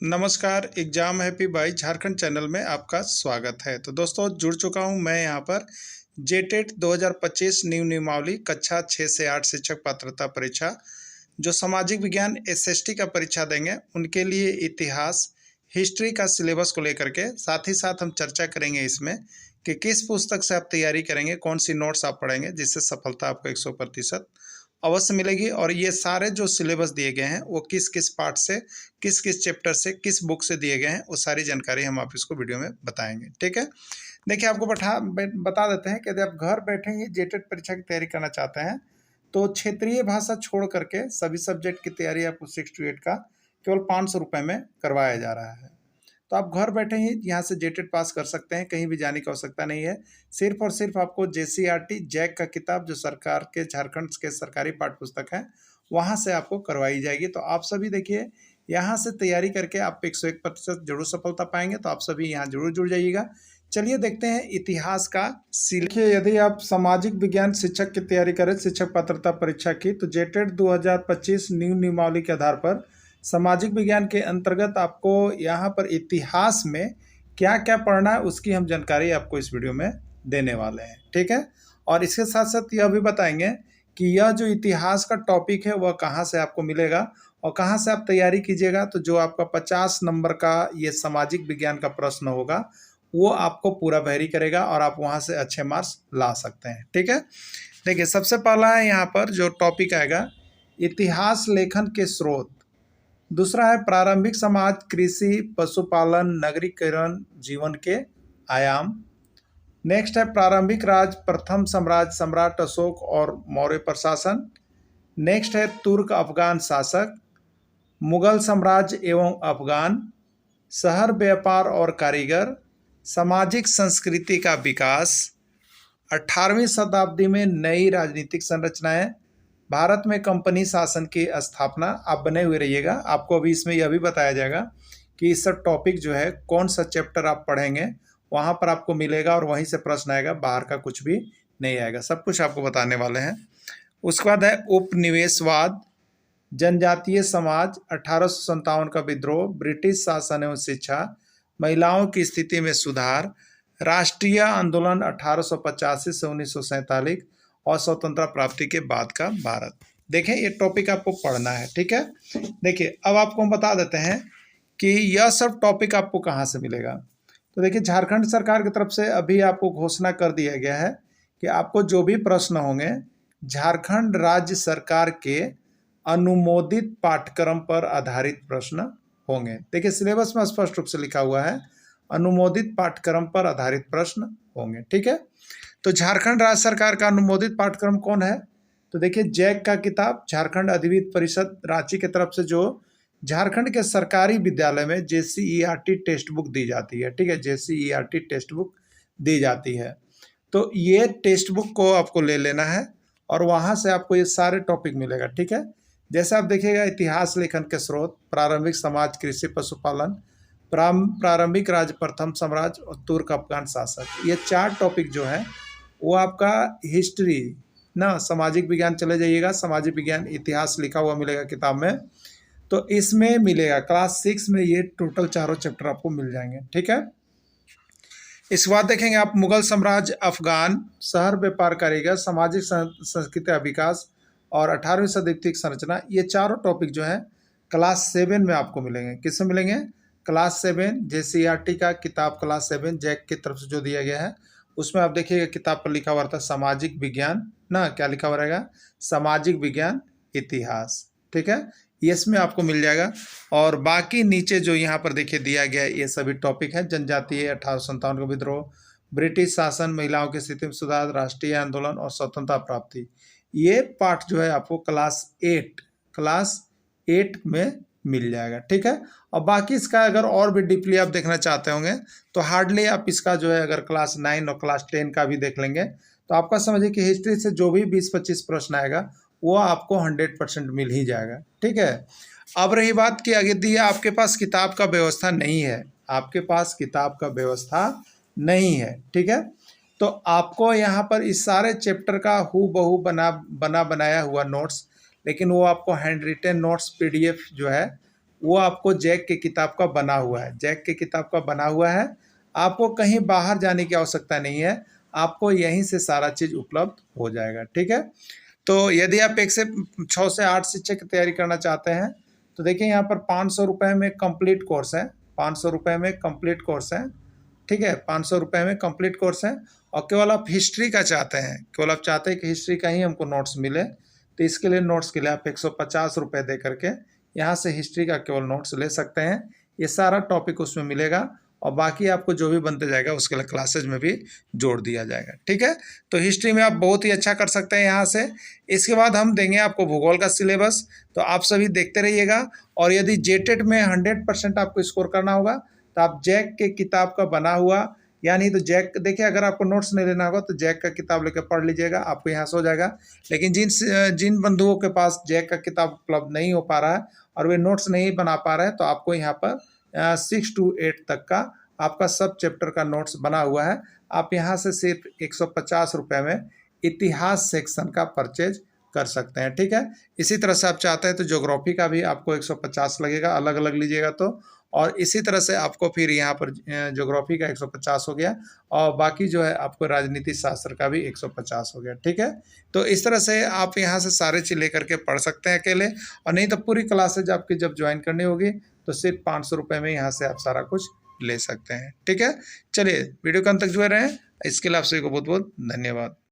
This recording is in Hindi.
नमस्कार, exam happy by Jharkhand channel में आपका स्वागत है। तो दोस्तों जुड़ चुका हूं मैं यहां पर जेटेट 2025 न्यू नियमावली कक्षा 6 से 8 शिक्षक पात्रता परीक्षा जो सामाजिक विज्ञान एसएसटी का परीक्षा देंगे उनके लिए इतिहास हिस्ट्री का सिलेबस को लेकर के साथ ही साथ हम चर्चा करेंगे इसमें कि किस पुस्तक से आप तैयारी करेंगे, कौन सी नोट्स आप पढ़ेंगे जिससे सफलता आपको 100% अवश्य मिलेगी। और ये सारे जो सिलेबस दिए गए हैं वो किस किस पार्ट से, किस किस चैप्टर से, किस बुक से दिए गए हैं, वो सारी जानकारी हम आप इसको वीडियो में बताएंगे। ठीक है, देखिए आपको बता देते हैं कि यदि आप घर बैठे ही जेटेट परीक्षा की तैयारी करना चाहते हैं तो क्षेत्रीय भाषा छोड़ करके सभी सब्जेक्ट की तैयारी आपको 6 to 8 का केवल 500 रुपये में करवाया जा रहा है। तो आप घर बैठे ही यहाँ से जेटेट पास कर सकते हैं, कहीं भी जाने की आवश्यकता नहीं है। सिर्फ और सिर्फ आपको जेसीईआरटी जैक का किताब जो सरकार के झारखंड के सरकारी पाठ्य पुस्तक है वहाँ से आपको करवाई जाएगी। तो आप सभी देखिए यहाँ से तैयारी करके आप 101% जरूर सफलता पाएंगे। तो आप सभी यहाँ जरूर जुड़ जाइएगा। चलिए देखते हैं इतिहास का देखिए यदि आप सामाजिक विज्ञान शिक्षक की तैयारी करें शिक्षक पात्रता परीक्षा की तो जेटेट 2025 न्यू नियमावली के आधार पर सामाजिक विज्ञान के अंतर्गत आपको यहाँ पर इतिहास में क्या क्या पढ़ना है उसकी हम जानकारी आपको इस वीडियो में देने वाले हैं। ठीक है, और इसके साथ साथ यह भी बताएंगे कि यह जो इतिहास का टॉपिक है वह कहाँ से आपको मिलेगा और कहाँ से आप तैयारी कीजिएगा। तो जो आपका 50 नंबर का ये सामाजिक विज्ञान का प्रश्न होगा वो आपको पूरा वैरी करेगा और आप वहाँ से अच्छे मार्क्स ला सकते हैं। ठीक है, देखिए सबसे पहला है यहाँ पर जो टॉपिक आएगा इतिहास लेखन के स्रोत। दूसरा है प्रारंभिक समाज, कृषि, पशुपालन, नगरीकरण, जीवन के आयाम। नेक्स्ट है प्रारंभिक राज, प्रथम साम्राज्य, सम्राट अशोक और मौर्य प्रशासन। नेक्स्ट है तुर्क अफगान शासक, मुगल साम्राज्य एवं अफगान, शहर व्यापार और कारीगर, सामाजिक संस्कृति का विकास, 18वीं शताब्दी में नई राजनीतिक संरचनाएं, भारत में कंपनी शासन की स्थापना। आप बने हुए रहिएगा, आपको अभी इसमें यह भी बताया जाएगा कि इस सब टॉपिक जो है कौन सा चैप्टर आप पढ़ेंगे वहाँ पर आपको मिलेगा और वहीं से प्रश्न आएगा, बाहर का कुछ भी नहीं आएगा, सब कुछ आपको बताने वाले हैं। उसके बाद है उपनिवेशवाद, जनजातीय समाज, 1857 का विद्रोह, ब्रिटिश शासन एवं शिक्षा, महिलाओं की स्थिति में सुधार, राष्ट्रीय आंदोलन 1885 से 1947 और स्वतंत्रता प्राप्ति के बाद का भारत। देखें ये टॉपिक आपको पढ़ना है। ठीक है, देखिए अब आपको हम बता देते हैं कि यह सब टॉपिक आपको कहाँ से मिलेगा। तो देखिए झारखंड सरकार की तरफ से अभी आपको घोषणा कर दिया गया है कि आपको जो भी प्रश्न होंगे झारखंड राज्य सरकार के अनुमोदित पाठ्यक्रम पर आधारित प्रश्न होंगे। देखिए सिलेबस में स्पष्ट रूप से लिखा हुआ है अनुमोदित पाठ्यक्रम पर आधारित प्रश्न होंगे। ठीक है, तो झारखंड राज्य सरकार का अनुमोदित पाठ्यक्रम कौन है? तो देखिए जैक का किताब, झारखंड अधिविद्य परिषद रांची की तरफ से जो झारखंड के सरकारी विद्यालय में जेसीईआरटी टेक्स्ट बुक दी जाती है। ठीक है, जेसीईआरटी टेक्स्ट बुक दी जाती है। तो ये टेक्स्ट बुक को आपको ले लेना है और वहाँ से आपको ये सारे टॉपिक मिलेगा। ठीक है, जैसे आप देखिएगा इतिहास लेखन के स्रोत, प्रारंभिक समाज, कृषि, पशुपालन, प्रारंभिक राज्य, प्रथम साम्राज्य और तुर्क अफगान शासक, ये 4 टॉपिक जो है वो आपका हिस्ट्री ना सामाजिक विज्ञान चले जाइएगा, सामाजिक विज्ञान इतिहास लिखा हुआ मिलेगा किताब में, तो इसमें मिलेगा क्लास 6 में ये टोटल चारों चैप्टर आपको मिल जाएंगे। ठीक है, इसके बाद देखेंगे आप मुगल साम्राज्य, अफगान, शहर व्यापार कारीगर, सामाजिक संस्कृति का विकास और 18वीं शताब्दी की संरचना। ये चारों टॉपिक जो है क्लास 7 में आपको मिलेंगे। किसमें मिलेंगे? क्लास 7 जेसीईआरटी का किताब क्लास 7 जैक की तरफ से जो दिया गया है उसमें आप देखिएगा किताब पर लिखा हुआ था सामाजिक विज्ञान ना, क्या लिखा हुआ रहेगा? सामाजिक विज्ञान इतिहास। ठीक है, इसमें आपको मिल जाएगा। और बाकी नीचे जो यहाँ पर देखिए दिया गया है ये सभी टॉपिक है, जनजातीय, 1857 का विद्रोह, ब्रिटिश शासन, महिलाओं की स्थिति में सुधार, राष्ट्रीय आंदोलन और स्वतंत्रता प्राप्ति। ये पार्ट जो है आपको क्लास 8 में मिल जाएगा। ठीक है, और बाकी इसका अगर और भी डीपली आप देखना चाहते होंगे तो हार्डली आप इसका जो है अगर क्लास 9 और क्लास 10 का भी देख लेंगे तो आपका समझिए कि हिस्ट्री से जो भी 20-25 प्रश्न आएगा वो आपको 100% मिल ही जाएगा। ठीक है, अब रही बात कि यदि आपके पास किताब का व्यवस्था नहीं है, आपके पास किताब का व्यवस्था नहीं है, ठीक है, तो आपको यहाँ पर इस सारे चैप्टर का हूबहू बनाया हुआ नोट्स, लेकिन वो आपको हैंड रिटेन नोट्स पीडीएफ जो है वो आपको जैक के किताब का बना हुआ है, जैक के किताब का बना हुआ है। आपको कहीं बाहर जाने की आवश्यकता नहीं है, आपको यहीं से सारा चीज़ उपलब्ध हो जाएगा, ठीक है। तो यदि आप 6 से 8 शिक्षक की तैयारी करना चाहते हैं तो देखिए यहाँ पर 500 रुपये में कंप्लीट कोर्स है, 500 रुपये में कंप्लीट कोर्स है, ठीक है। 500 रुपये में कंप्लीट कोर्स है और केवल आप हिस्ट्री का चाहते हैं, केवल आप चाहते हैं कि हिस्ट्री का ही हमको नोट्स मिले, तो इसके लिए नोट्स के लिए आप 150 रुपये दे करके यहाँ से हिस्ट्री का केवल नोट्स ले सकते हैं। ये सारा टॉपिक उसमें मिलेगा और बाकी आपको जो भी बनते जाएगा उसके लिए क्लासेज में भी जोड़ दिया जाएगा, ठीक है। तो हिस्ट्री में आप बहुत ही अच्छा कर सकते हैं यहाँ से। इसके बाद हम देंगे आपको भूगोल का सिलेबस, तो आप सभी देखते रहिएगा। और यदि जेटेट में 100% आपको स्कोर करना होगा तो आप जैक के किताब का बना हुआ, या नहीं तो जैक, देखिए अगर आपको नोट्स नहीं लेना होगा तो जैक का किताब लेकर पढ़ लीजिएगा, आपको यहाँ से हो जाएगा। लेकिन जिन बंधुओं के पास जैक का किताब उपलब्ध नहीं हो पा रहा है और वे नोट्स नहीं बना पा रहे हैं, तो आपको यहाँ पर 6 to 8 तक का आपका सब चैप्टर का नोट्स बना हुआ है। आप यहाँ से सिर्फ 150 रुपये में इतिहास सेक्शन का परचेज कर सकते हैं, ठीक है। इसी तरह से आप चाहते हैं तो ज्योग्राफी का भी आपको 150 लगेगा, अलग अलग लीजिएगा तो। और इसी तरह से आपको फिर यहाँ पर ज्योग्राफी का 150 हो गया और बाकी जो है आपको राजनीति शास्त्र का भी 150 हो गया, ठीक है। तो इस तरह से आप यहाँ से सारे चीज़ लेकर के पढ़ सकते हैं अकेले, और नहीं तो पूरी क्लासेज आपकी जब ज्वाइन करनी होगी तो सिर्फ 500 रुपये में यहाँ से आप सारा कुछ ले सकते हैं, ठीक है। चलिए वीडियो को अंत तक जुड़े रहें, इसके लिए आप सभी को बहुत बहुत धन्यवाद।